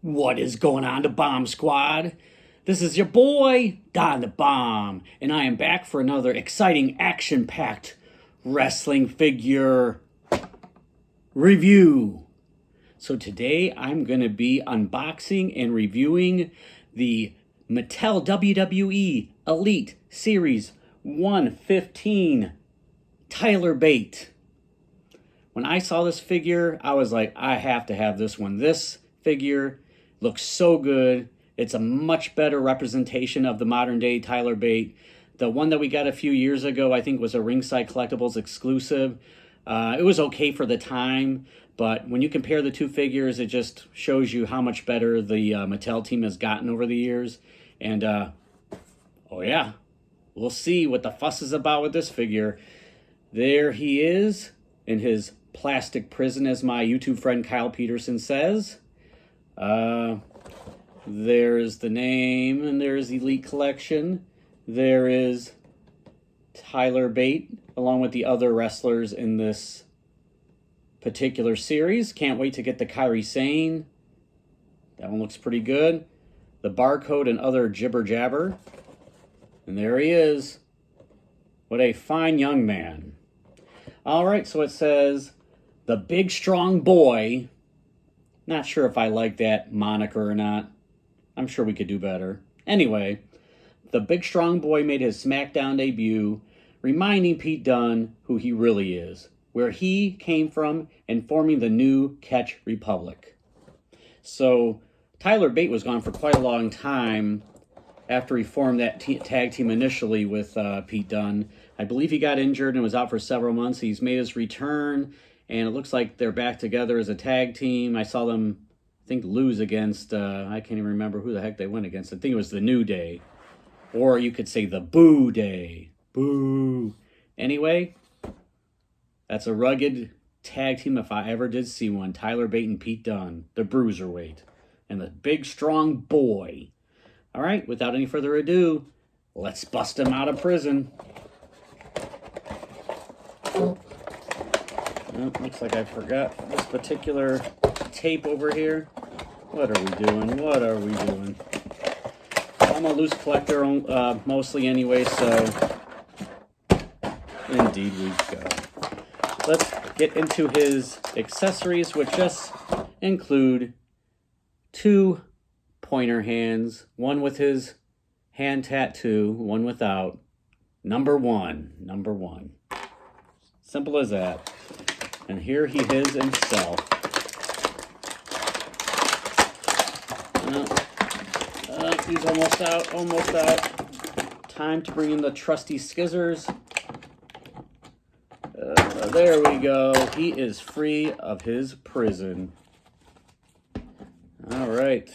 What is going on, the Bomb Squad? This is your boy, Don the Bomb, and I am back for another exciting, action-packed wrestling figure review. So today I'm going to be unboxing and reviewing the Mattel WWE Elite Series 115 Tyler Bate. When I saw this figure, I was like, I have to have this one. This figure looks so good. It's a much better representation of the modern day Tyler Bate. The one that we got a few years ago, I think, was a Ringside Collectibles exclusive. It was okay for the time, but when you compare the two figures, it just shows you how much better the Mattel team has gotten over the years. And, oh yeah, we'll see what the fuss is about with this figure. There he is in his plastic prison, as my YouTube friend Kyle Peterson says. There's the name, and there's Elite Collection. There is Tyler Bate, along with the other wrestlers in this particular series. Can't wait to get the Kairi Sane. That one looks pretty good. The barcode and other jibber jabber. And there he is. What a fine young man. All right, so it says, the big strong boy. Not sure if I like that moniker or not. I'm sure we could do better. Anyway, the big strong boy made his SmackDown debut, reminding Pete Dunne who he really is, where he came from, and forming the new Catch Republic. So Tyler Bate was gone for quite a long time after he formed that tag team initially with Pete Dunne. I believe he got injured and was out for several months. He's made his return, and it looks like they're back together as a tag team. I saw them, I think, lose against, I can't even remember who the heck they went against. I think it was the New Day. Or you could say the Boo Day. Boo. Anyway, that's a rugged tag team if I ever did see one. Tyler Bate and Pete Dunne, the Bruiserweight, and the big strong boy. All right, without any further ado, let's bust him out of prison. Oh, looks like I forgot this particular tape over here. What are we doing? What are we doing? I'm a loose collector mostly anyway, so indeed we go. Let's get into his accessories, which just include two pointer hands, one with his hand tattoo, one without. Number one. Simple as that. And here he is himself. He's almost out. Time to bring in the trusty scissors. There we go. He is free of his prison. All right.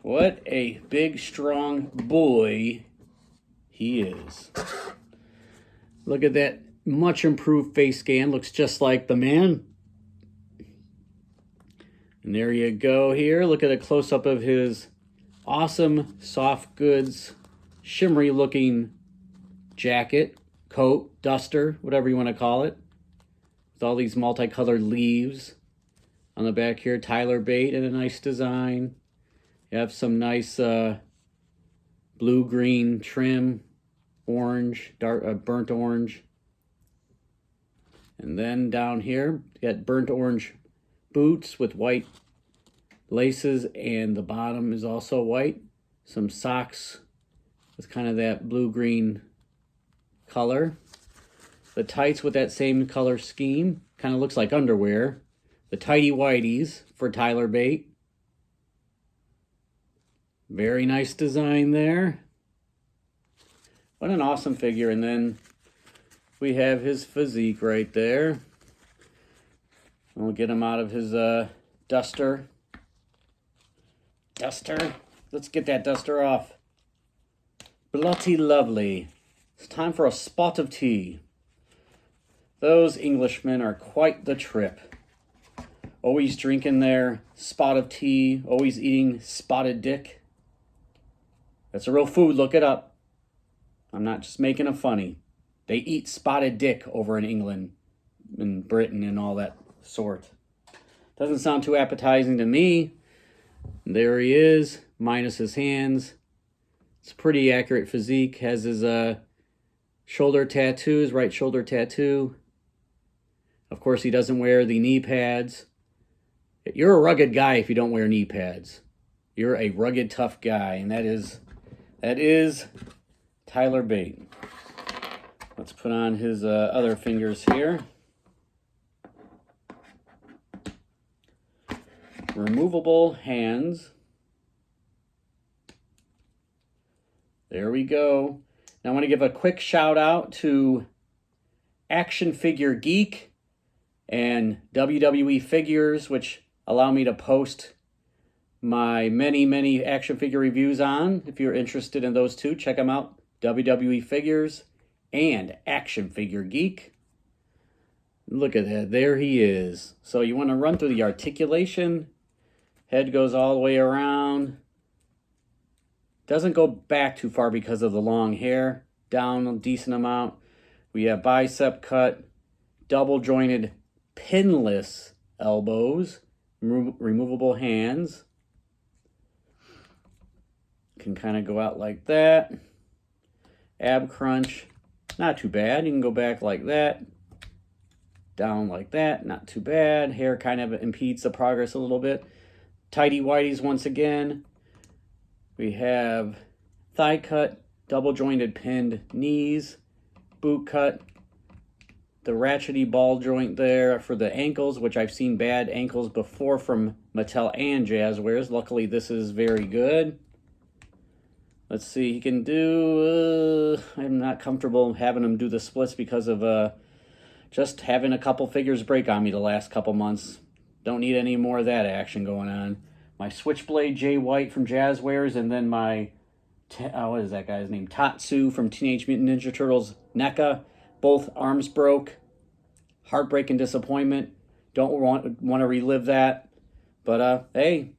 What a big, strong boy he is. Look at that much improved face scan. Looks just like the man. And there you go here. Look at a close-up of his awesome soft goods, shimmery looking jacket, coat, duster, whatever you want to call it. With all these multicolored leaves. On the back here, Tyler Bate in a nice design. You have some nice blue-green trim, orange, dark burnt orange. And then down here, you got burnt orange boots with white laces, and the bottom is also white. Some socks with kind of that blue-green color. The tights with that same color scheme. Kind of looks like underwear. The tighty whities for Tyler Bate. Very nice design there. What an awesome figure. And then we have his physique right there. We'll get him out of his duster. Let's get that duster off. Bloody lovely. It's time for a spot of tea. Those Englishmen are quite the trip. Always drinking their spot of tea. Always eating spotted dick. That's a real food. Look it up. I'm not just making a funny. They eat spotted dick over in England and Britain and all that sort. Doesn't sound too appetizing to me. There he is, minus his hands. It's a pretty accurate physique. Has his shoulder tattoo, his right shoulder tattoo. Of course, he doesn't wear the knee pads. You're a rugged guy if you don't wear knee pads. You're a rugged, tough guy, and that is Tyler Bate. Let's put on his other fingers here. Removable hands. There we go. Now I want to give a quick shout out to Action Figure Geek and WWE Figures, which allow me to post my many action figure reviews on. If you're interested in those two, check them out. WWE Figures and Action Figure Geek. Look at that. There he is. So you want to run through the articulation. Head goes all the way around. Doesn't go back too far because of the long hair. Down a decent amount. We have bicep cut, double jointed, pinless elbows, removable hands. Can kind of go out like that. Ab crunch, not too bad. You can go back like that. Down like that, not too bad. Hair kind of impedes the progress a little bit. Tighty whities once again. We have thigh cut, double jointed pinned knees, boot cut, the ratchety ball joint there for the ankles, which I've seen bad ankles before from Mattel and Jazzwares. Luckily, this is very good. Let's see, he can do, I'm not comfortable having him do the splits because of just having a couple figures break on me the last couple months. Don't need any more of that action going on. My Switchblade Jay White from Jazzwares, and then my, what is that guy's name? Tatsu from Teenage Mutant Ninja Turtles NECA. Both arms broke. Heartbreak and disappointment. Don't want to relive that. But, hey,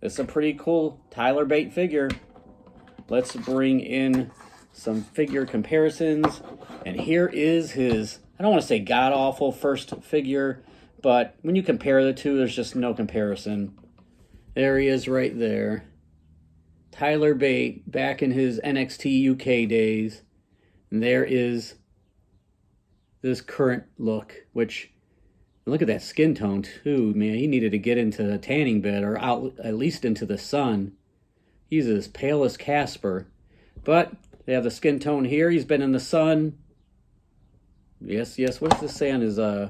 it's a pretty cool Tyler Bate figure. Let's bring in some figure comparisons. And here is his, I don't want to say god-awful first figure, but when you compare the two, there's just no comparison. There he is right there. Tyler Bate back in his NXT UK days. And there is this current look, which, look at that skin tone too, man. He needed to get into the tanning bed or out at least into the sun. He's as pale as Casper. But they have the skin tone here. He's been in the sun. Yes. What does this say on his, oh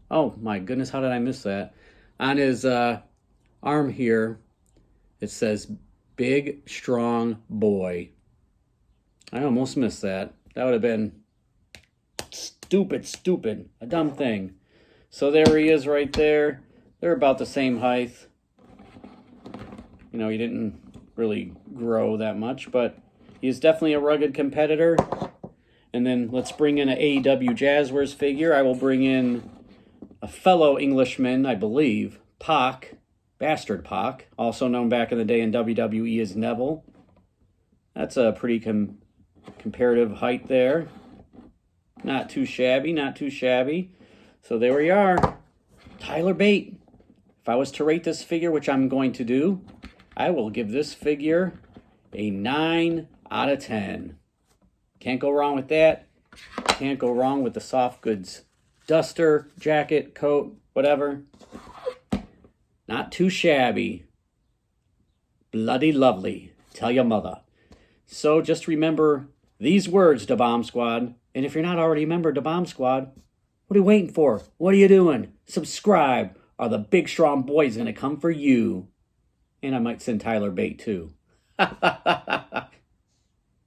my goodness, how did I miss that? On his arm here, it says, big, strong boy. I almost missed that. That would have been stupid. A dumb thing. So there he is right there. They're about the same height. You know, he didn't really grow that much, but he's definitely a rugged competitor. And then let's bring in an AEW Jazzwares figure. I will bring in a fellow Englishman, I believe, Pac, Bastard Pac, also known back in the day in WWE as Neville. That's a pretty comparative height there. Not too shabby. So there we are. Tyler Bate. If I was to rate this figure, which I'm going to do, I will give this figure a 9 out of 10. Can't go wrong with that. Can't go wrong with the soft goods duster, jacket, coat, whatever. Not too shabby. Bloody lovely. Tell your mother. So just remember these words, Da Bomb Squad. And if you're not already a member of Da Bomb Squad, what are you waiting for? What are you doing? Subscribe, or the big strong boy's going to come for you. And I might send Tyler Bate too.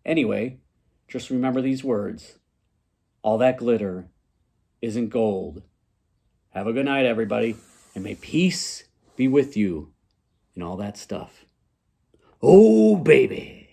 Anyway, just remember these words. All that glitter isn't gold. Have a good night, everybody. And may peace be with you and all that stuff. Oh, baby.